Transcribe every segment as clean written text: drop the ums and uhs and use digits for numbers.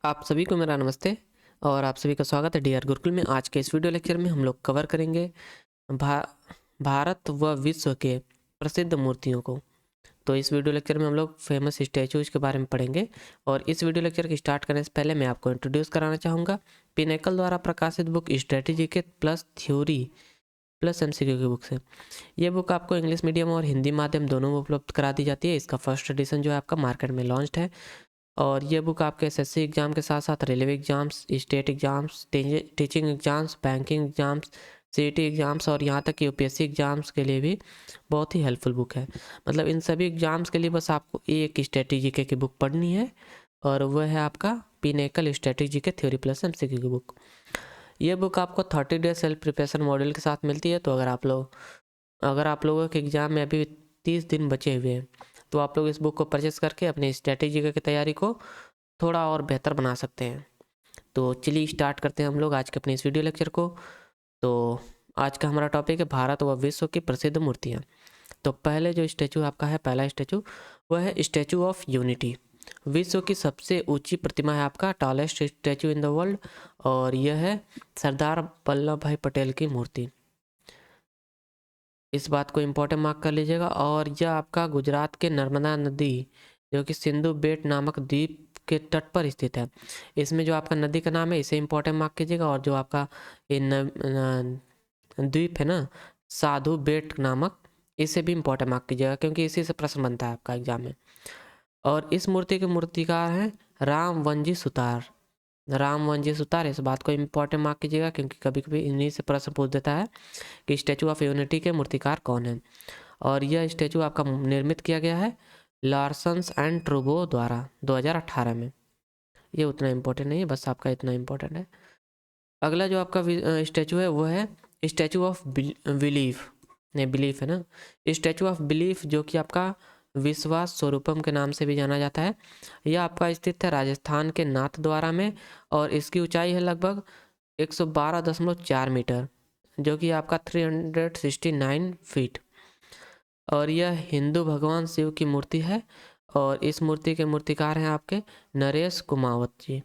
आप सभी को मेरा नमस्ते और आप सभी का स्वागत है डीआर गुरुकुल में। आज के इस वीडियो लेक्चर में हम लोग कवर करेंगे भा, भारत व विश्व के प्रसिद्ध मूर्तियों को। तो इस वीडियो लेक्चर में हम लोग फेमस स्टैचूज के बारे में पढ़ेंगे। और इस वीडियो लेक्चर की स्टार्ट करने से पहले मैं आपको इंट्रोड्यूस कराना चाहूँगा पिनेकल द्वारा प्रकाशित बुक स्ट्रेटेजी के प्लस थ्योरी प्लस एमसीक्यू की बुक से। ये बुक आपको इंग्लिश मीडियम और हिंदी माध्यम दोनों में उपलब्ध करा दी जाती है। इसका फर्स्ट एडिशन जो है आपका मार्केट में लॉन्च्ड है। और ये बुक आपके एसएससी एग्ज़ाम के साथ साथ railway exams, state exams, teaching exams, banking exams, CET exams और यहाँ तक कि यूपीएससी एग्ज़ाम्स के लिए भी बहुत ही हेल्पफुल बुक है। मतलब इन सभी एग्ज़ाम्स के लिए बस आपको एक स्ट्रेटेजी की बुक पढ़नी है और वह है आपका पिनेकल स्ट्रेटेजी के थ्योरी प्लस एमसीक्यू की बुक। ये बुक आपको 30 डेज सेल्फ प्रिपरेशन मॉडल के साथ मिलती है। तो अगर आप लोगों के एग्ज़ाम में अभी 30 दिन बचे हुए हैं तो आप लोग इस बुक को परचेस करके अपनी स्ट्रेटेजी की तैयारी को थोड़ा और बेहतर बना सकते हैं। तो चलिए स्टार्ट करते हैं हम लोग आज के अपने इस वीडियो लेक्चर को। तो आज का हमारा टॉपिक है भारत व विश्व की प्रसिद्ध मूर्तियाँ। तो पहले जो स्टैचू आपका है, पहला स्टैचू वह है स्टैचू ऑफ यूनिटी। विश्व की सबसे ऊंची प्रतिमा है आपका, tallest statue in the world, और यह है सरदार वल्लभ भाई पटेल की मूर्ति। इस बात को इम्पोर्टेंट मार्क कर लीजिएगा। और यह आपका गुजरात के नर्मदा नदी जो कि सिंधु बेट नामक द्वीप के तट पर स्थित है। इसमें जो आपका नदी का नाम है इसे इम्पोर्टेंट मार्क कीजिएगा। और जो आपका द्वीप है ना, साधु बेट नामक, इसे भी इम्पोर्टेंट मार्क कीजिएगा क्योंकि इसी से प्रश्न बनता है आपका एग्जाम में। और इस मूर्ति के मूर्तिकार हैं रामवंजी सुतार। रामवंजी सुतार, इस बात को इम्पोर्टेंट मार्क कीजिएगा क्योंकि कभी कभी इन्हीं से प्रश्न पूछ देता है कि स्टैचू ऑफ यूनिटी के मूर्तिकार कौन है। और यह स्टैचू आपका निर्मित किया गया है लार्सन्स एंड ट्रूबो द्वारा 2018 में। ये उतना इम्पोर्टेंट नहीं है, बस आपका इतना इम्पोर्टेंट है। अगला जो आपका स्टैचू है वो है स्टैचू ऑफ बिलीफ, नहीं बिलीफ है ना, स्टैचू ऑफ बिलीफ जो कि आपका विश्वास स्वरूपम के नाम से भी जाना जाता है। यह आपका स्थित है राजस्थान के नाथद्वारा में और इसकी ऊंचाई है लगभग 112.4 मीटर जो कि आपका 369 फीट। और यह हिंदू भगवान शिव की मूर्ति है और इस मूर्ति के मूर्तिकार हैं आपके नरेश कुमावत जी।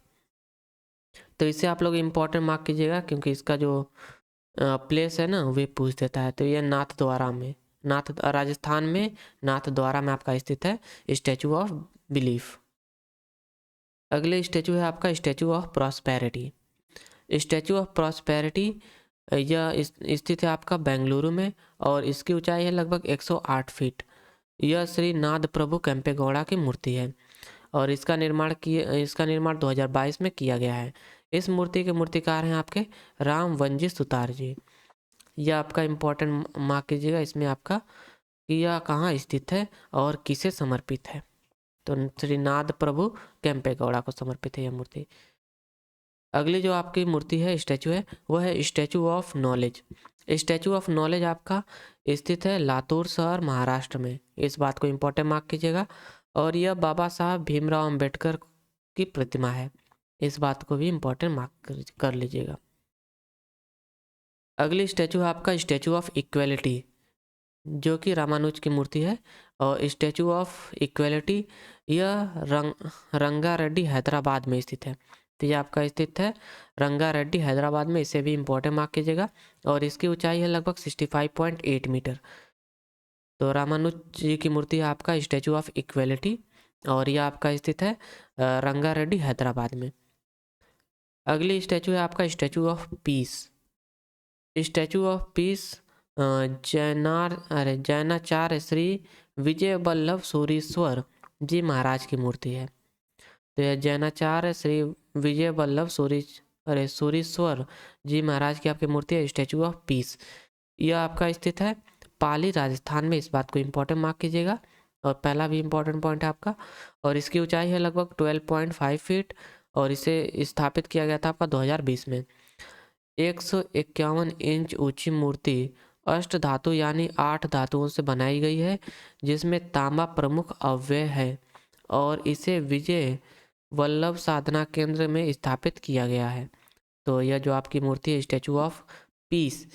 तो इसे आप लोग इम्पोर्टेंट मार्क कीजिएगा क्योंकि इसका जो प्लेस है ना वे पूछ देता है। तो यह नाथद्वारा में, राजस्थान में नाथद्वारा में आपका स्थित है स्टैचू ऑफ बिलीफ। अगले स्टैचू है आपका statue of prosperity. Statue of prosperity यह स्थित है आपका बेंगलुरु में और इसकी ऊंचाई है लगभग 108 फीट। यह श्री नाद प्रभु केम्पेगौड़ा की मूर्ति है और इसका निर्माण 2022 में किया गया है। इस मूर्ति के मूर्तिकार हैं आपके रामवंजी सुतार जी। यह आपका इम्पोर्टेंट मार्क कीजिएगा इसमें आपका कि यह कहाँ स्थित है और किसे समर्पित है। तो श्री नाद प्रभु केम्पेगौड़ा को समर्पित है यह मूर्ति। अगली जो आपकी मूर्ति है, स्टैचू है, वह है Statue of knowledge. Statue of knowledge आपका स्थित है लातूर शहर महाराष्ट्र में। इस बात को इम्पोर्टेंट मार्क कीजिएगा। और यह बाबा साहब भीमराव अंबेडकर की प्रतिमा है, इस बात को भी इम्पोर्टेंट मार्क कर लीजिएगा। अगली स्टैचू है आपका स्टैचू ऑफ इक्वेलिटी जो कि रामानुज की मूर्ति है। और स्टैचू ऑफ इक्वेलिटी यह रंगारेड्डी हैदराबाद में स्थित है। तो ये आपका स्थित है रंगारेड्डी हैदराबाद में, इसे भी इम्पोर्टेंट मार्क कीजिएगा। और इसकी ऊंचाई है लगभग 65.8 मीटर। तो रामानुज जी की मूर्ति है आपका स्टैचू ऑफ इक्वेलिटी और यह आपका स्थित है रंगारेड्डी हैदराबाद में। अगली स्टैचू है आपका statue of peace. Statue of peace जैनाचार्य श्री विजय वल्लभ सूरीश्वर जी महाराज की मूर्ति है। तो यह जैनाचार्य श्री विजय वल्लभ सूरीश्वर जी महाराज की आपकी मूर्ति है स्टैचू ऑफ पीस। यह आपका स्थित है पाली राजस्थान में, इस बात को इम्पोर्टेंट मार्क कीजिएगा। और पहला भी इम्पोर्टेंट पॉइंट है आपका। और इसकी ऊंचाई है लगभग 12.5 फीट और इसे स्थापित किया गया था आपका 2020 में। 151 इंच ऊंची मूर्ति अष्ट धातु यानी 8 धातुओं से बनाई गई है जिसमें तांबा प्रमुख अवयव है और इसे विजय वल्लभ साधना केंद्र में स्थापित किया गया है। तो यह जो आपकी मूर्ति है स्टैचू ऑफ पीस,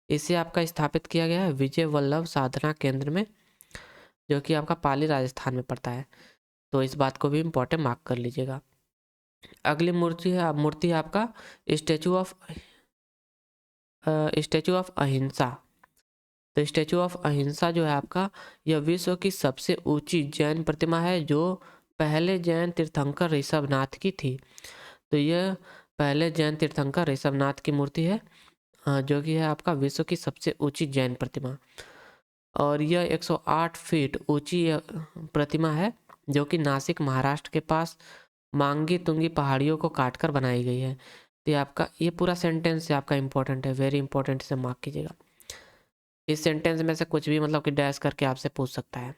इसे आपका स्थापित किया गया है विजय वल्लभ साधना केंद्र में जो कि आपका पाली राजस्थान में पड़ता है। तो इस बात को भी इम्पोर्टेंट मार्क कर लीजिएगा। अगली मूर्ति है आपका स्टैचू ऑफ अहिंसा। तो स्टैचू ऑफ अहिंसा जो है आपका, यह विश्व की सबसे ऊंची जैन प्रतिमा है, जो पहले जैन तीर्थंकर ऋषभनाथ की थी। तो यह पहले जैन तीर्थंकर ऋषभनाथ की मूर्ति है, जो कि है आपका विश्व की सबसे ऊंची जैन प्रतिमा। और यह 108 फीट ऊंची प्रतिमा है, जो कि नासिक महाराष्ट्र के पास मांगी तुंगी पहाड़ियों को काटकर बनाई गई है। तो ये आपका ये पूरा सेंटेंस आपका इंपॉर्टेंट है, वेरी इंपॉर्टेंट, इसे मार्क कीजिएगा। इस सेंटेंस में से कुछ भी मतलब कि डैश करके आपसे पूछ सकता है।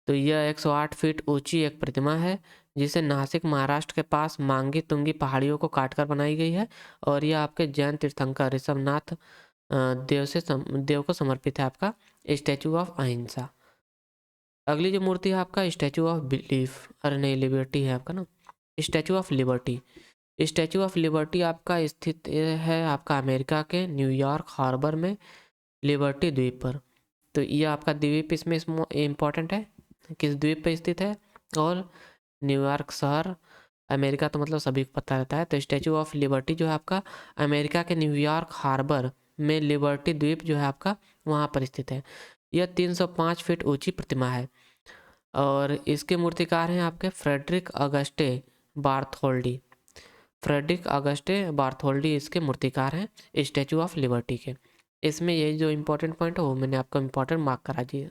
तो यह 108 फीट ऊंची एक प्रतिमा है, जिसे नासिक महाराष्ट्र के पास मांगी तुंगी पहाड़ियों को काटकर बनाई गई है। और यह आपके जैन तीर्थंकर ऋषभनाथ देव को समर्पित है, आपका स्टैचू ऑफ अहिंसा। अगली जो मूर्ति है आपका स्टैचू ऑफ बिलीफ, अरे नहीं, लिबर्टी है आपका ना, statue of liberty. Statue of liberty आपका स्थित है आपका अमेरिका के न्यूयॉर्क हार्बर में लिबर्टी द्वीप पर। तो ये आपका द्वीप इसमें इम्पॉर्टेंट है, किस द्वीप पर स्थित है, और न्यूयॉर्क शहर, अमेरिका तो मतलब सभी को पता रहता है। तो स्टैचू ऑफ लिबर्टी जो है आपका अमेरिका के न्यूयॉर्क हार्बर में लिबर्टी द्वीप जो है आपका वहाँ पर स्थित है। यह 305 फीट ऊंची प्रतिमा है, और इसके मूर्तिकार हैं आपके फ्रेडरिक अगस्टे बार्थोल्डी। फ्रेडरिक अगस्टे बार्थोल्डी इसके मूर्तिकार हैं स्टैचू ऑफ लिबर्टी के। इसमें यही जो इम्पोर्टेंट पॉइंट है वो मैंने आपको इम्पोर्टेंट मार्क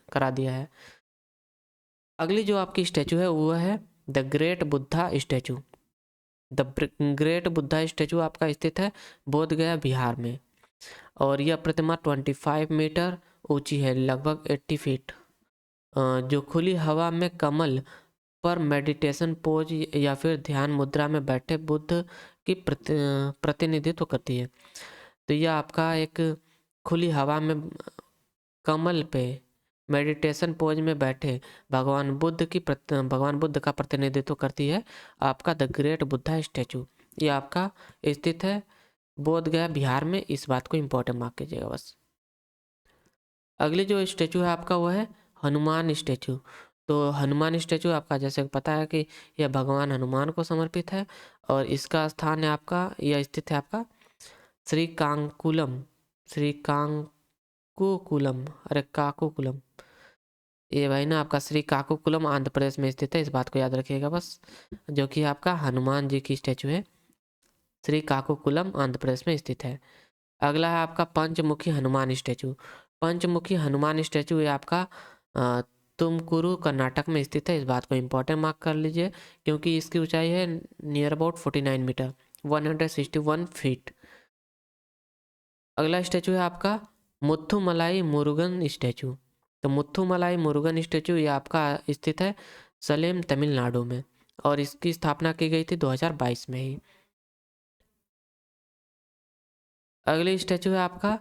करा दिया है। अगली जो आपकी स्टैचू है वो है the great Buddha statue. The great Buddha statue आपका स्थित है बोध गया बिहार में, और यह प्रतिमा 25 मीटर ऊंची है, लगभग 80 फीट, जो खुली हवा में कमल पर मेडिटेशन पोज या फिर ध्यान मुद्रा में बैठे बुद्ध की प्रतिनिधित्व करती है। तो यह आपका एक खुली हवा में कमल पे मेडिटेशन पोज में बैठे भगवान बुद्ध का प्रतिनिधित्व करती है, आपका द ग्रेट बुद्धा स्टैचू। ये आपका स्थित है बोध गया बिहार में, इस बात को इम्पोर्टेंट मार्क कीजिएगा बस। अगली जो स्टैचू है आपका वो है हनुमान स्टैचू। तो हनुमान स्टैचू आपका जैसे पता है कि यह भगवान हनुमान को समर्पित है, और इसका स्थान है आपका, यह स्थित है आपका श्रीकाकुलम, अरे काकुकुलम, ये भाई ना आपका श्री काकुकुलम आंध्र प्रदेश में स्थित है, इस बात को याद रखिएगा बस, जो कि आपका हनुमान जी की स्टैचू है, श्री काकुकुलम आंध्र प्रदेश में स्थित है। अगला है आपका पंचमुखी हनुमान स्टैचू। पंचमुखी हनुमान स्टैचू ये आपका तुमकुरु कर्नाटक में स्थित है, इस बात को इम्पोर्टेंट मार्क कर लीजिए, क्योंकि इसकी ऊंचाई है नियर अबाउट 49 मीटर, 161 फीट। अगला स्टैचू है आपका मुथुमलाई मुरुगन स्टैचू। तो मुथुमलाई मुरुगन स्टैचू ये आपका स्थित है सलेम तमिलनाडु में, और इसकी स्थापना की गई थी 2022 में ही। अगली स्टैचू है आपका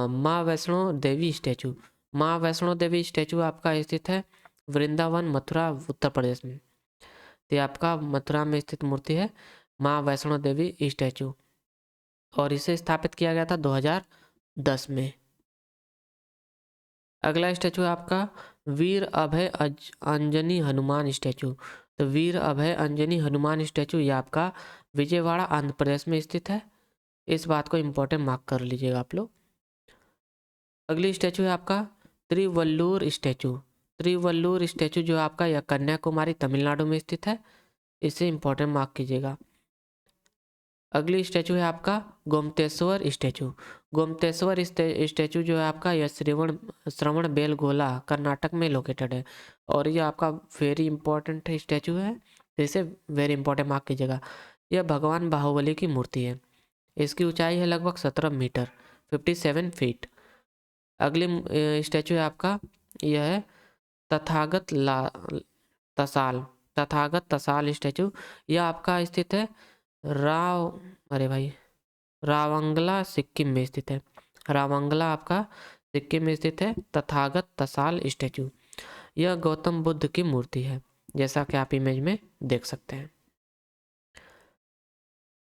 माँ वैष्णो देवी स्टैचू। माँ वैष्णो देवी स्टैचू आपका स्थित है वृंदावन मथुरा उत्तर प्रदेश में। तो ये आपका मथुरा में स्थित मूर्ति है माँ वैष्णो देवी स्टैचू, और इसे स्थापित किया गया था 2010 में। अगला स्टैचू है आपका वीर अभय अंजनी हनुमान स्टैचू। तो वीर अभय अंजनी हनुमान स्टैचू ये आपका विजयवाड़ा आंध्र प्रदेश में स्थित है, इस बात को इम्पोर्टेंट मार्क कर लीजिएगा आप लोग। अगली स्टैचू है आपका त्रिवल्लुर स्टैचू। त्रिवल्लुर स्टैचू जो आपका यह कन्याकुमारी तमिलनाडु में स्थित है, इसे इम्पोर्टेंट मार्क कीजिएगा। अगली स्टैचू है आपका गोमतेश्वर स्टैचू। गोमतेश्वर स्टैचू जो है आपका यह श्रवण बेलगोला कर्नाटक में लोकेटेड है, और यह आपका वेरी इंपॉर्टेंट स्टैचू है, तो इसे वेरी इंपॉर्टेंट मार्क कीजिएगा। यह भगवान बाहुबली की मूर्ति है, इसकी ऊंचाई है लगभग 17 मीटर, 57 फीट। अगली स्टैचू है आपका यह है तथागत तसाल। तथागत तसाल स्टैचू यह आपका स्थित है राव अरे भाई रावंगला सिक्किम में स्थित है। रावंगला आपका सिक्किम में स्थित है तथागत तसाल स्टैचू। यह गौतम बुद्ध की मूर्ति है, जैसा कि आप इमेज में देख सकते हैं।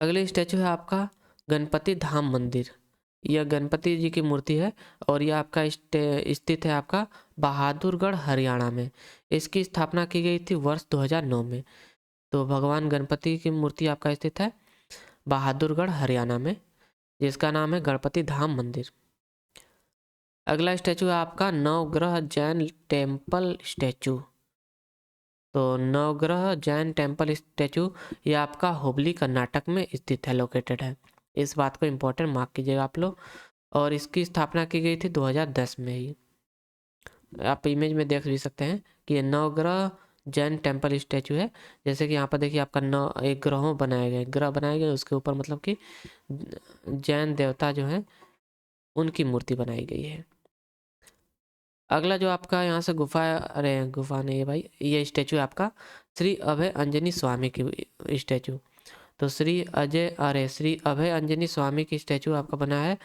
अगली स्टैचू है आपका गणपति धाम मंदिर। यह गणपति जी की मूर्ति है, और यह आपका स्थित है आपका बहादुरगढ़ हरियाणा में। इसकी स्थापना की गई थी वर्ष 2009 में। तो भगवान गणपति की मूर्ति आपका स्थित है बहादुरगढ़ हरियाणा में, जिसका नाम है गणपति धाम मंदिर। अगला स्टैचू है आपका नवग्रह जैन टेम्पल स्टैचू। तो नवग्रह जैन टेम्पल स्टैचू ये आपका हुबली कर्नाटक में स्थित है, लोकेटेड है। इस बात को इम्पोर्टेंट मार्क कीजिएगा आप लोग। और इसकी स्थापना की गई थी 2010 में ही। आप इमेज में देख भी सकते हैं कि ये नवग्रह जैन टेम्पल स्टैचू है। जैसे कि यहाँ पर देखिए आपका एक ग्रहों बनाए गए, ग्रह बनाए गए, उसके ऊपर मतलब कि जैन देवता जो है उनकी मूर्ति बनाई गई है। अगला जो आपका यहाँ से गुफा, अरे गुफा नहीं है भाई, ये स्टैचू है आपका श्री अभय अंजनी स्वामी की स्टैचू। तो श्री अभय अंजनी स्वामी की स्टैचू आपका बना है,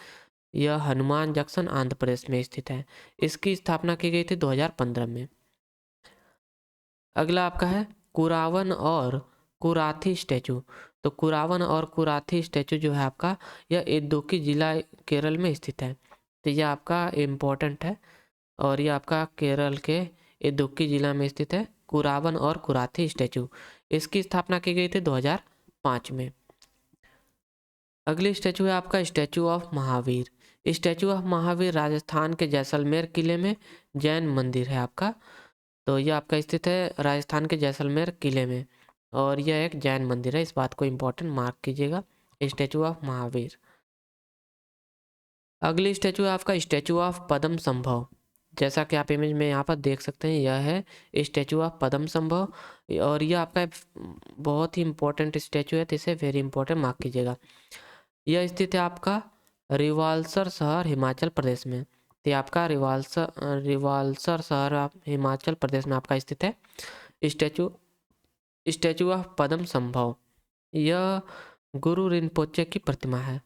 यह हनुमान जंक्शन आंध्र प्रदेश में स्थित है। इसकी स्थापना की गई थी 2015 में। अगला आपका है कुरावन और कुराथी स्टैचू। तो कुरावन और कुराथी स्टैचू जो है आपका, यह इदुक्की जिला केरल में स्थित है। तो यह आपका इम्पोर्टेंट है, और ये आपका केरल के इदुक्की जिला में स्थित है कुरावन और कुराथी स्टैचू। इसकी स्थापना की गई थी 2005 में। अगली स्टैचू है आपका statue of Mahavir. Statue of Mahavir Rajasthan के जैसलमेर किले में जैन मंदिर है आपका। तो ये आपका स्थित है राजस्थान के जैसलमेर किले में, और यह एक जैन मंदिर है। इस बात को इम्पोर्टेंट मार्क कीजिएगा, स्टैचू ऑफ महावीर। अगली स्टैचू है आपका स्टैचू ऑफ पद्म संभव। जैसा कि आप इमेज में यहाँ पर देख सकते हैं, यह है स्टैचू ऑफ पद्म संभव, और यह आपका बहुत ही इम्पोर्टेंट स्टैचू है, तो इसे वेरी इंपॉर्टेंट मार्क कीजिएगा। यह स्थित है आपका रिवाल्सर शहर हिमाचल प्रदेश में। तो ये आपका रिवाल्सर शहर आप हिमाचल प्रदेश में आपका स्थित है स्टैचू स्टैचू ऑफ पद्म संभव। यह गुरु रिनपोचे की प्रतिमा है।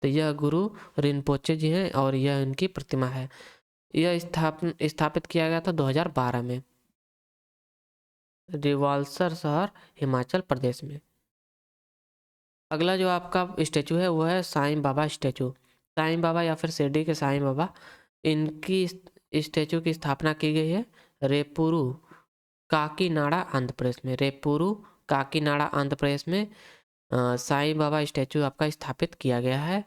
तो यह गुरु रिनपोचे जी हैं और यह इनकी प्रतिमा है। यह स्थापित किया गया था 2012 में रिवाल्सर शहर हिमाचल प्रदेश में। अगला जो आपका स्टैचू है वो है साईं बाबा स्टैचू। साईं बाबा या फिर शिरडी के साईं बाबा, इनकी स्टैचू की स्थापना की गई है रेपुरू काकीनाडा आंध्र प्रदेश में। रेपुरू काकीनाडा आंध्र प्रदेश में साईं बाबा स्टैचू आपका स्थापित किया गया है,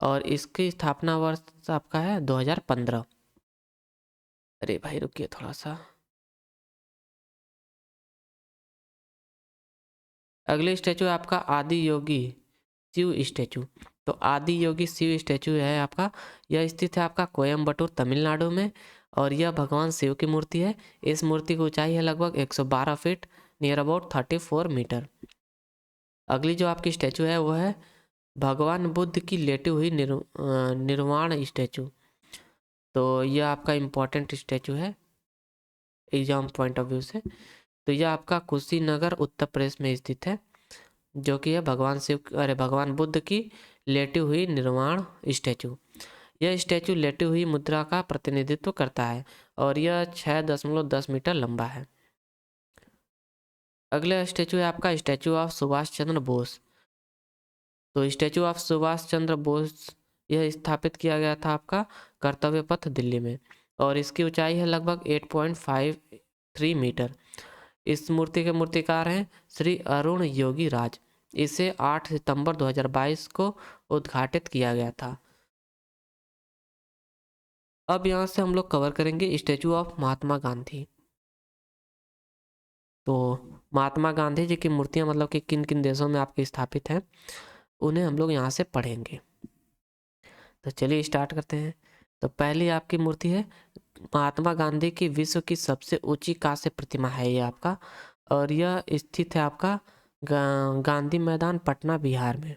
और इसकी स्थापना वर्ष आपका है 2015। अरे भाई रुकिए थोड़ा सा। अगले स्टैचू है आपका आदि योगी शिव स्टैचू। तो आदि योगी शिव स्टैचू है आपका, यह स्थित है आपका कोयम्बटूर तमिलनाडु में, और यह भगवान शिव की मूर्ति है। इस मूर्ति की ऊंचाई है लगभग 112 फीट, नियर अबाउट 34 मीटर। अगली जो आपकी स्टैचू है वो है भगवान बुद्ध की लेटी हुई निर्वाण स्टैचू। तो यह आपका इम्पोर्टेंट स्टैचू है एग्जाम पॉइंट ऑफ व्यू से। तो यह आपका कुशीनगर उत्तर प्रदेश में स्थित है, जो कि है भगवान बुद्ध की लेटी हुई निर्वाण स्टैचू। यह स्टैचू लेटी हुई मुद्रा का प्रतिनिधित्व करता है, और यह 6.10 मीटर लंबा है। अगला स्टैचू है आपका स्टैचू ऑफ सुभाष चंद्र बोस। तो स्टैचू ऑफ सुभाष चंद्र बोस यह स्थापित किया गया था आपका कर्तव्य पथ दिल्ली में, और इसकी ऊंचाई है लगभग 8.53 मीटर। इस मूर्ति के मूर्तिकार हैं श्री अरुण योगी राज। इसे 8 सितंबर 2022 को उद्घाटित किया गया था। अब यहाँ से हम लोग कवर करेंगे स्टैचू ऑफ महात्मा गांधी। तो महात्मा गांधी जी की मूर्तियाँ मतलब कि किन किन देशों में आपकी स्थापित हैं, उन्हें हम लोग यहाँ से पढ़ेंगे। तो चलिए स्टार्ट करते हैं। तो पहली आपकी मूर्ति है महात्मा गांधी की विश्व की सबसे ऊंची कांस्य प्रतिमा है ये आपका, और यह स्थित है आपका गांधी मैदान पटना बिहार में।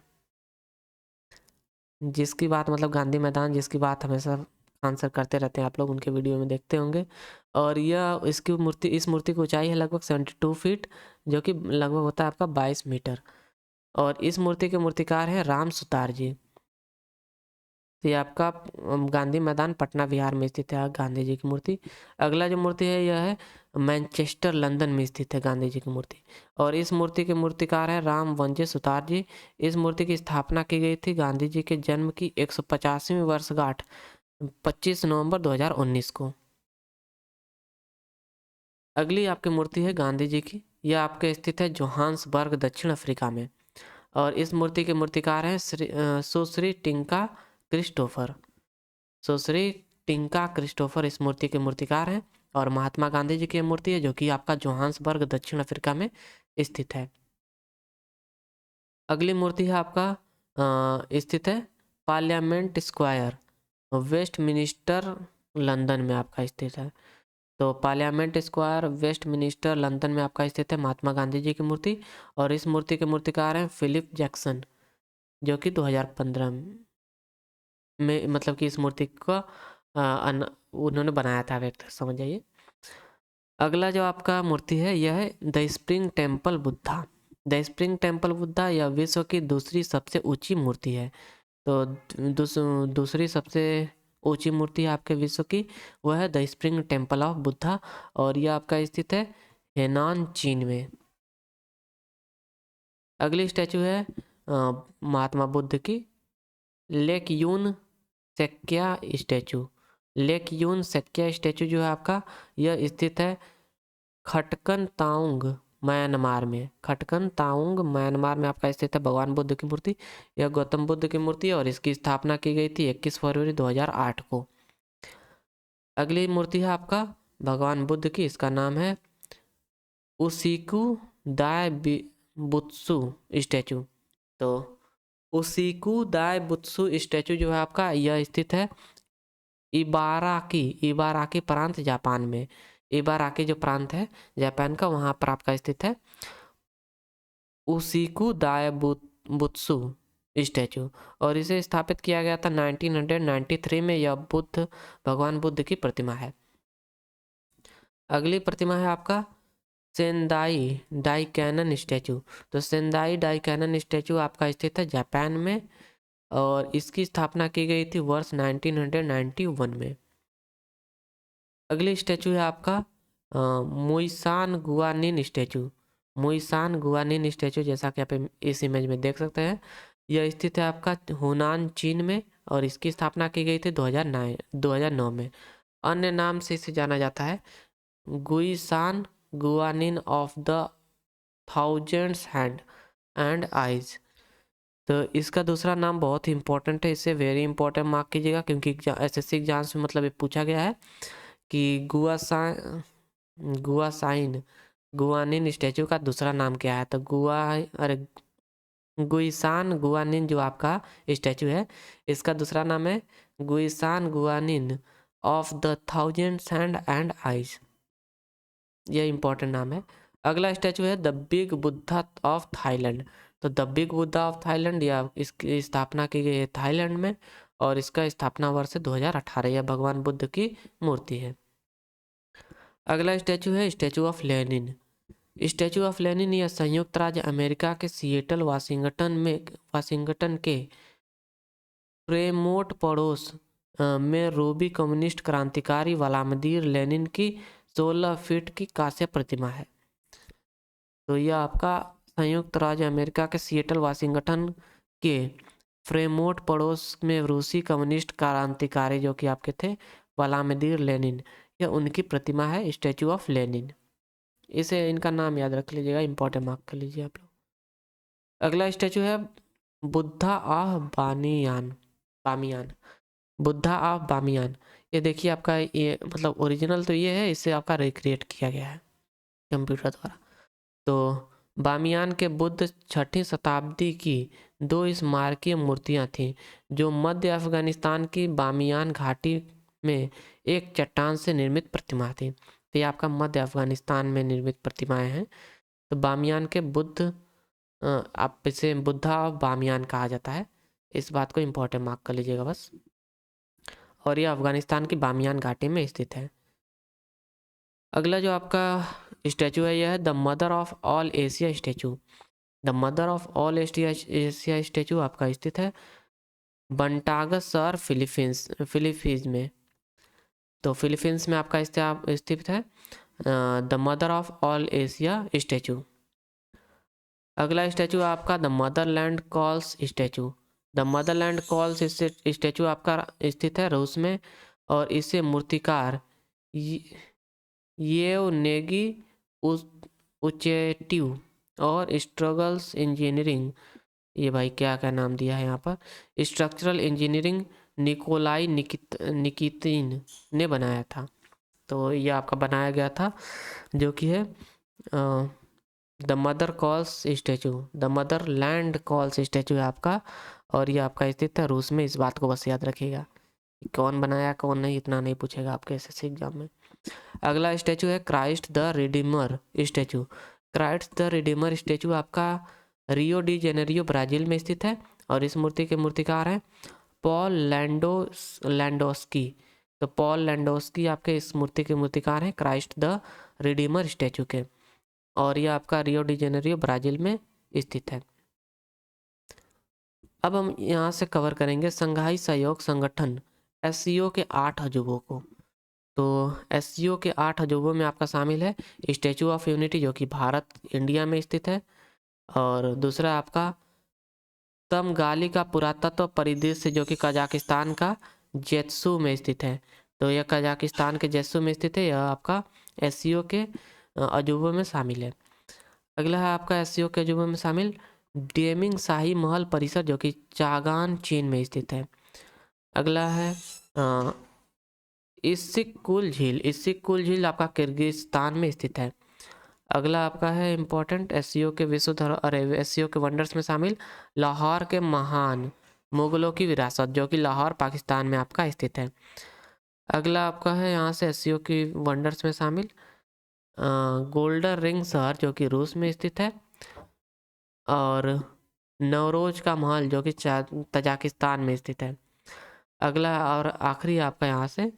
जिसकी बात मतलब गांधी मैदान जिसकी बात हमेशा आंसर करते रहते हैं आप लोग, उनके वीडियो में देखते होंगे। और यह इस मूर्ति की ऊंचाई है लगभग 72 फीट, जो कि लगभग होता है आपका 22 मीटर। और इस मूर्ति के मूर्तिकार हैं राम सुतार जी। तो ये आपका गांधी मैदान पटना बिहार में स्थित है गांधी जी की मूर्ति। अगला जो मूर्ति है यह है मैनचेस्टर लंदन में स्थित है गांधी जी की मूर्ति, और इस मूर्ति के मूर्तिकार हैं राम वंजे सुतार जी। इस मूर्ति की स्थापना की गई थी गांधी जी के जन्म की 150वीं वर्षगांठ 25 नवंबर 2019 को। अगली आपकी मूर्ति है गांधी जी की यह आपके स्थित है जोहान्सबर्ग, दक्षिण अफ्रीका में। और इस मूर्ति के मूर्तिकार हैं सुश्री टिंका क्रिस्टोफर। सुश्री टिंका क्रिस्टोफर इस मूर्ति के मूर्तिकार हैं। और महात्मा गांधी जी की मूर्ति है जो कि आपका जोहान्सबर्ग, दक्षिण अफ्रीका में स्थित है। अगली मूर्ति है आपका स्थित है पार्लियामेंट स्क्वायर, वेस्टमिनिस्टर, लंदन में आपका स्थित है। तो पार्लियामेंट स्क्वायर, वेस्टमिनिस्टर, लंदन में आपका स्थित है महात्मा गांधी जी की मूर्ति। और इस मूर्ति के मूर्तिकार हैं फिलिप जैक्सन, जो कि 2015 में मतलब कि इस मूर्ति का उन्होंने बनाया था, व्यक्त समझ जाइए। अगला जो आपका मूर्ति है यह है the spring temple Buddha. The spring temple Buddha यह विश्व की दूसरी सबसे ऊंची मूर्ति है। तो दूसरी सबसे ऊंची मूर्ति है आपके विश्व की, वह है the spring temple of Buddha. और यह आपका स्थित है हेनान, चीन में। अगली स्टैचू है महात्मा बुद्ध की, लेक यून सेक्या स्टैचू। लेक यून सेक्या स्टैचू जो है आपका, यह स्थित है खटकन ताउंग, म्यांमार में। खटकन ताउंग, म्यांमार में आपका स्थित है भगवान बुद्ध की मूर्ति। यह गौतम बुद्ध की मूर्ति है और इसकी स्थापना की गई थी 21 फरवरी 2008 को। अगली मूर्ति है आपका भगवान बुद्ध की, इसका नाम है उसीकू दाय बुत्सु स्टैचू। तो उसीकू दाय बुत्सु स्टैचू जो है आपका, यह स्थित है इबाराकी प्रांत, जापान में। इबाराकी जो प्रांत है जापान का, वहां पर आपका स्थित है उसीकू दाय बुत्सु स्टैचू। और इसे स्थापित किया गया था 1993 में। यह भगवान बुद्ध की प्रतिमा है। अगली प्रतिमा है आपका सेंदाई डाइकैनन स्टैचू। तो सेंदाई डाइकैनन स्टैचू आपका स्थित है जापान में और इसकी स्थापना की गई थी वर्ष 1991 में। अगली स्टैचू है आपका मुइसान गुआनिन स्टैचू। मुइसान गुआनिन स्टैचू, जैसा कि आप इस इमेज में देख सकते हैं, यह स्थित है आपका हुनान, चीन में। और इसकी स्थापना की गई थी 2009 में। अन्य नाम से इसे जाना जाता है Guishan Guanyin of the thousands hand and eyes. तो इसका दूसरा नाम बहुत ही इंपॉर्टेंट है, इसे वेरी इंपॉर्टेंट मार्क कीजिएगा, क्योंकि एसएससी एग्जाम्स में मतलब ये पूछा गया है कि गुआसाइन गुआनिन स्टैचू का दूसरा नाम क्या है। तो गुइसान गुआनिन जो आपका स्टैचू है, इसका दूसरा नाम है Guishan Guanyin of the thousands hand and eyes. यह इंपॉर्टेंट नाम है। अगला स्टैचू है the big Buddha of Thailand. तो the big Buddha of Thailand, या इसकी स्थापना की गई है थाईलैंड में और इसका स्थापना वर्ष 2018। यह भगवान बुद्ध की मूर्ति है। अगला स्टैचू है Statue of Lenin. Statue of Lenin यह संयुक्त राज्य अमेरिका के सिएटल वाशिंगटन के फ्रेमोंट पड़ोस में रूबी कम्युनिस्ट क्रांतिकारी व्लादिमीर लेनिन की 16 फीट की कांस्य प्रतिमा है। तो यह आपका संयुक्त राज्य अमेरिका के सिएटल वाशिंगटन के फ्रेमोंट पड़ोस में रूसी कम्युनिस्ट क्रांतिकारी जो कि आपके थे व्लादिमीर लेनिन, यह उनकी प्रतिमा है स्टैचू ऑफ लेनिन। इसे इनका नाम याद रख लीजिएगा, इंपॉर्टेंट मार्क कर लीजिए आप लोग। अगला स्टैचू है Buddha of Bamiyan. Buddha of Bamiyan, ये देखिए आपका, ये मतलब ओरिजिनल तो ये है, इसे आपका रिक्रिएट किया गया है कंप्यूटर द्वारा। तो बामियान के बुद्ध 6वीं शताब्दी की 2 स्मारकीय मूर्तियां थीं जो मध्य अफगानिस्तान की बामियान घाटी में एक चट्टान से निर्मित प्रतिमा थी। तो ये आपका मध्य अफगानिस्तान में निर्मित प्रतिमाएं हैं। तो बामियान के बुद्ध, आप इसे बुद्धा ऑफ बामियान कहा जाता है, इस बात को इम्पोर्टेंट मार्क कर लीजिएगा बस। और यह अफगानिस्तान की बामियान घाटी में स्थित है। अगला जो आपका स्टैचू है यह है the mother of all Asia statue. The mother of all Asia statue आपका स्थित है बंटागसर, फिलीपींस में। तो फिलीपींस में आपका स्थित है the mother of all Asia statue. अगला स्टैचू आपका the Motherland calls statue. The Motherland calls statue आपका स्थित है रूस में और इसे मूर्तिकार येवनेगी उचेटिव और स्ट्रगल्स इंजीनियरिंग, ये भाई क्या क्या नाम दिया है यहाँ पर, स्ट्रक्चरल इंजीनियरिंग निकोलाई निकितिन ने बनाया था। तो ये आपका बनाया गया था, जो कि है the mother calls statue, the mother land calls statue है आपका, और ये आपका स्थित है रूस में। इस बात को बस याद रखिएगा, कौन बनाया कौन नहीं इतना नहीं पूछेगा आपके एसएससी एग्जाम में। अगला स्टैचू है Christ the Redeemer statue. Christ the Redeemer statue आपका रियो डी जेनेरियो ब्राज़ील में स्थित है, और इस मूर्ति के मूर्तिकार हैं पॉल लैंडोस्की। तो पॉल लैंडोस्की आपके इस मूर्ति के मूर्तिकार हैं क्राइस्ट द रिडीमर स्टैचू के, और ये आपका रियो डी जेनेरियो ब्राज़ील में स्थित है। अब हम यहाँ से कवर करेंगे संघाई सहयोग संगठन एससीओ के 8 अजूबों को। तो एससीओ के 8 अजूबों में आपका शामिल है स्टैचू ऑफ यूनिटी, जो कि भारत इंडिया में स्थित है, और दूसरा आपका तमगाली का पुरातत्व परिदृश्य, जो कि कजाकिस्तान का जेत्सू में स्थित है। तो यह कजाकिस्तान के जेत्सू में स्थित है, यह आपका एससीओ के अजूबों में शामिल है। अगला है आपका एससीओ के अजूबों में शामिल डेमिंग शाही महल परिसर, जो कि चागान चीन में स्थित है। अगला है इसिक कुल झील, इसिक कुल झील आपका किर्गिस्तान में स्थित है। अगला आपका है इम्पोर्टेंट एससीओ के एससीओ के वंडर्स में शामिल लाहौर के महान मुगलों की विरासत, जो कि लाहौर पाकिस्तान में आपका स्थित है। अगला आपका है यहाँ से एससीओ की वंडर्स में शामिल गोल्डन रिंग शहर, जो कि रूस में स्थित है, और नवरोज का महल, जो कि तजाकिस्तान में स्थित है। अगला और आखिरी आपका यहाँ से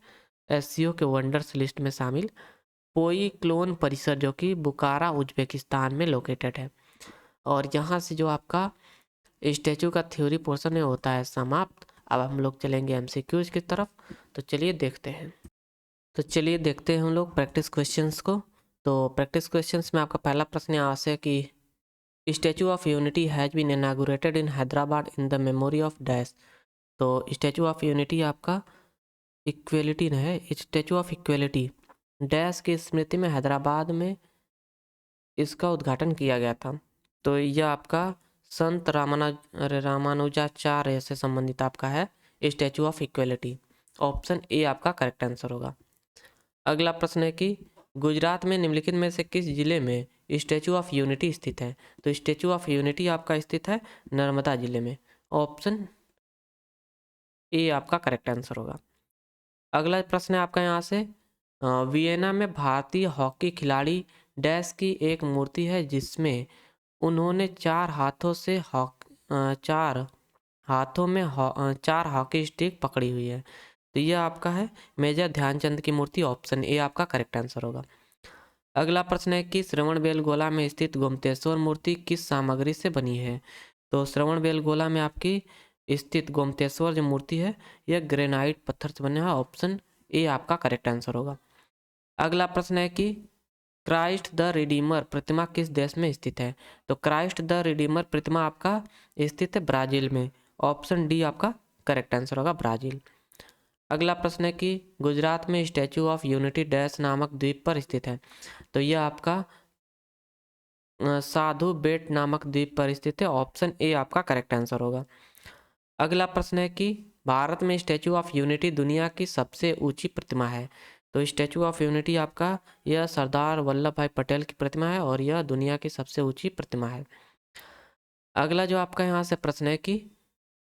एससीओ के वंडर्स लिस्ट में शामिल पोई क्लोन परिसर, जो कि बुकारा उज्बेकिस्तान में लोकेटेड है। और यहाँ से जो आपका स्टैचू का थ्योरी पोर्शन है होता है समाप्त। अब हम लोग चलेंगे एमसीक्यूज की तरफ, तो चलिए देखते हैं। तो चलिए देखते हैं हम लोग प्रैक्टिस क्वेश्चंस को। तो प्रैक्टिस क्वेश्चंस में आपका पहला प्रश्न यहाँ से कि Statue of Unity has been inaugurated in Hyderabad in the memory of dash. तो स्टैचू ऑफ यूनिटी आपका इक्वेलिटी है, स्टैचू ऑफ इक्वेलिटी डैश की स्मृति में हैदराबाद में इसका उद्घाटन किया गया था। तो यह आपका संत रामानुजाचार्य से संबंधित आपका है Statue of equality. Option A आपका करेक्ट आंसर होगा। अगला प्रश्न है कि गुजरात में निम्नलिखित में से किस जिले में स्टैचू ऑफ यूनिटी स्थित है। तो स्टैचू ऑफ यूनिटी आपका स्थित है नर्मदा जिले में। ऑप्शन ए आपका करेक्ट आंसर होगा। अगला प्रश्न है आपका यहाँ से वियना में भारतीय हॉकी खिलाड़ी डैश की एक मूर्ति है जिसमें उन्होंने चार हॉकी स्टिक पकड़ी हुई है। तो यह आपका है मेजर ध्यानचंद की मूर्ति। ऑप्शन ए आपका करेक्ट आंसर होगा। अगला प्रश्न है कि श्रवणबेलगोला में स्थित गोमतेश्वर मूर्ति किस सामग्री से बनी है। तो श्रवणबेलगोला में आपकी स्थित गोमतेश्वर जो मूर्ति है यह ग्रेनाइट पत्थर से बना है। ऑप्शन ए आपका करेक्ट आंसर होगा। अगला प्रश्न है कि क्राइस्ट द रिडीमर प्रतिमा किस देश में स्थित है। तो क्राइस्ट द रिडीमर प्रतिमा आपका स्थित है ब्राज़ील में। ऑप्शन डी आपका करेक्ट आंसर होगा, ब्राज़ील। अगला प्रश्न है कि गुजरात में स्टैचू ऑफ यूनिटी डैश नामक द्वीप पर स्थित है। तो यह आपका साधु बेट नामक द्वीप पर स्थित है। ऑप्शन ए आपका करेक्ट आंसर होगा। अगला प्रश्न है कि भारत में स्टैचू ऑफ यूनिटी दुनिया की सबसे ऊंची प्रतिमा है। तो स्टैचू ऑफ यूनिटी आपका यह सरदार वल्लभ भाई पटेल की प्रतिमा है, और यह दुनिया की सबसे ऊंची प्रतिमा है। अगला जो आपका यहाँ से प्रश्न है कि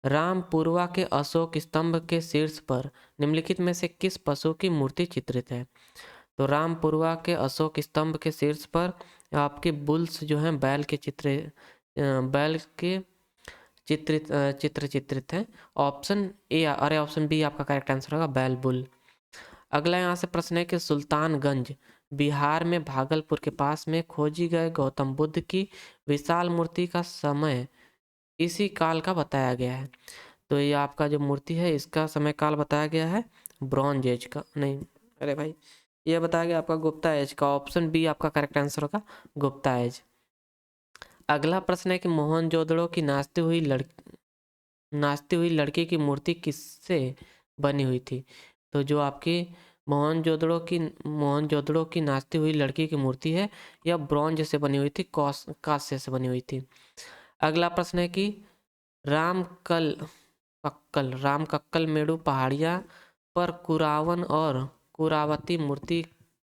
रामपुरवा के अशोक स्तंभ के शीर्ष पर निम्नलिखित में से किस पशु की मूर्ति चित्रित है। तो रामपुरवा के अशोक स्तंभ के शीर्ष पर आपके बुल्स जो हैं बैल के चित्रित हैं। ऑप्शन ए ऑप्शन बी आपका करेक्ट आंसर होगा, बैल बुल। अगला यहाँ से प्रश्न है कि सुल्तानगंज बिहार में भागलपुर के पास में खोजी गए गौतम बुद्ध की विशाल मूर्ति का समय इसी काल का बताया गया है। तो ये आपका जो मूर्ति है इसका समय काल बताया गया है ब्रॉन्ज एज का, नहीं अरे भाई ये बताया गया आपका गुप्ता एज का। ऑप्शन बी आपका करेक्ट आंसर होगा, गुप्ता एज। अगला प्रश्न है कि मोहनजोदड़ो की नाचती हुई लड़की की मूर्ति किससे बनी हुई थी। तो जो आपकी मोहनजोदड़ो की नाचती हुई लड़की की मूर्ति है, यह ब्रॉन्ज से बनी हुई थी, कांस्य से बनी हुई थी। अगला प्रश्न है कि राम कक्कल मेड़ू पहाड़िया पर कुरावन और कुरावती मूर्ति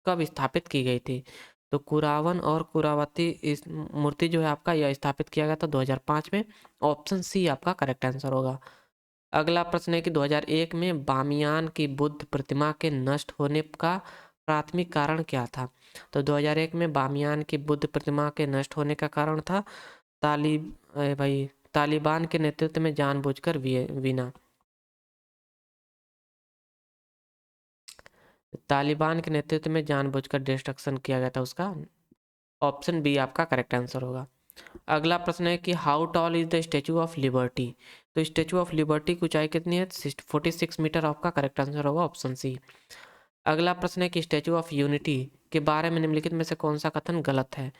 कब स्थापित की गई थी? तो कुरावन और कुरावती इस मूर्ति जो है आपका, यह स्थापित किया गया था 2005 में। ऑप्शन सी आपका करेक्ट आंसर होगा। अगला प्रश्न है कि 2001 में बामियान की बुद्ध प्रतिमा के नष्ट होने का प्राथमिक कारण क्या था? तो 2001 में बामियान की बुद्ध प्रतिमा के नष्ट होने का कारण था तालिबान के नेतृत्व में जानबूझकर वीना तालिबान के नेतृत्व में जानबूझकर डिस्ट्रक्शन किया गया था उसका। ऑप्शन बी आपका करेक्ट आंसर होगा। अगला प्रश्न है कि how tall is the statue of liberty? तो स्टैचू ऑफ लिबर्टी की ऊंचाई कितनी है? 46 मीटर आपका करेक्ट आंसर होगा, ऑप्शन सी। अगला प्रश्न है कि स्टैचू ऑफ यूनिटी के बारे में निम्नलिखित में से कौन सा कथन गलत है?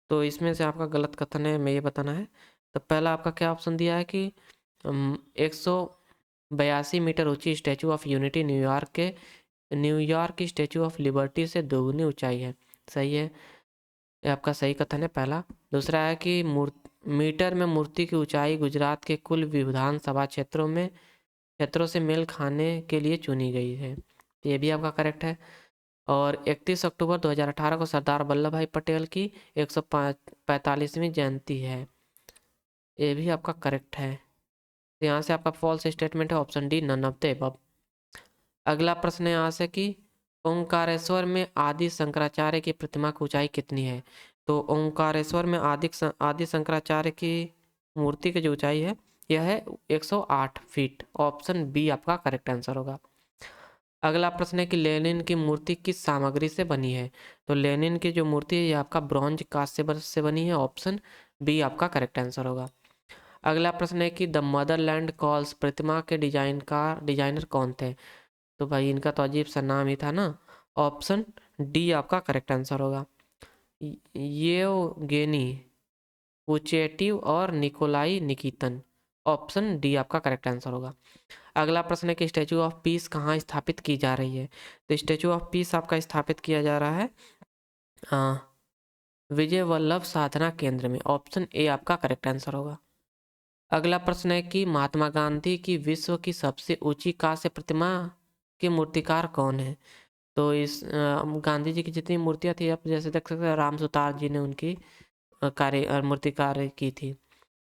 तो इसमें से आपका गलत कथन है, मैं ये बताना है। तो पहला आपका क्या ऑप्शन दिया है कि 182 मीटर ऊंची स्टैचू ऑफ यूनिटी न्यूयॉर्क की स्टैचू ऑफ लिबर्टी से दोगुनी ऊंचाई है। सही है, ये आपका सही कथन है पहला। दूसरा है कि मीटर में मूर्ति की ऊंचाई गुजरात के कुल विधानसभा क्षेत्रों से मेल खाने के लिए चुनी गई है, तो ये भी आपका करेक्ट है। और 31 अक्टूबर 2018 को सरदार वल्लभ भाई पटेल की 145वीं जयंती है, ये भी आपका करेक्ट है। तो यहाँ से आपका फॉल्स स्टेटमेंट है, option D none of the above. अगला प्रश्न है यहाँ से कि ओंकारेश्वर में आदि शंकराचार्य की प्रतिमा की ऊंचाई कितनी है? तो ओंकारेश्वर में आदि शंकराचार्य की मूर्ति की जो ऊंचाई है यह है 108 फीट। ऑप्शन बी आपका करेक्ट आंसर होगा। अगला प्रश्न है कि लेनिन की मूर्ति किस सामग्री से बनी है? तो लेनिन की जो मूर्ति है यह आपका ब्रॉन्ज कांस्य से बनी है। ऑप्शन बी आपका करेक्ट आंसर होगा। अगला प्रश्न है कि द मदरलैंड कॉल्स प्रतिमा के डिजाइनर कौन थे? तो भाई इनका तो अजीब सा नाम ही था ना। ऑप्शन डी आपका करेक्ट आंसर होगा। येवगेनी पुचेटिव और निकोलाई निकितन। ऑप्शन डी आपका करेक्ट आंसर होगा। अगला प्रश्न है कि स्टैचू ऑफ पीस कहाँ स्थापित की जा रही है? तो स्टैचू ऑफ पीस आपका स्थापित किया जा रहा है विजय वल्लभ साधना केंद्र में। ऑप्शन ए आपका करेक्ट आंसर होगा। अगला प्रश्न है कि महात्मा गांधी की विश्व की सबसे ऊंची कांस्य प्रतिमा के मूर्तिकार कौन है? तो इस गांधी जी की जितनी मूर्तियां थी आप जैसे देख सकते हैं, राम सुतार जी ने उनकी मूर्ति कार्य की थी।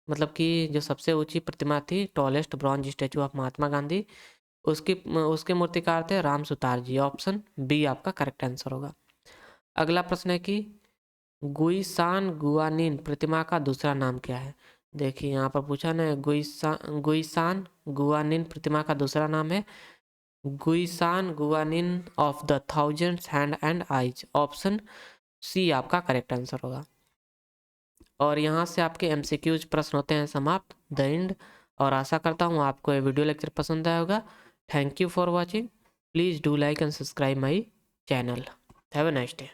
मतलब कि जो सबसे ऊंची प्रतिमा थी, tallest bronze statue of Mahatma Gandhi, उसके मूर्तिकार थे राम सुतार जी। ऑप्शन बी आपका करेक्ट आंसर होगा। अगला प्रश्न है कि गुइसान गुआनिन प्रतिमा का दूसरा नाम क्या है? देखिए यहाँ पर पूछा ना, गुइसान गुआनिन प्रतिमा का दूसरा नाम है Guishan Guanyin of the thousands hand and eyes. Option C आपका करेक्ट आंसर होगा। और यहाँ से आपके एमसीक्यूज प्रश्न होते हैं समाप्त, द एंड। और आशा करता हूँ आपको ये वीडियो लेक्चर पसंद आया होगा। Thank you for watching. Please do like and subscribe my channel. Have a nice day.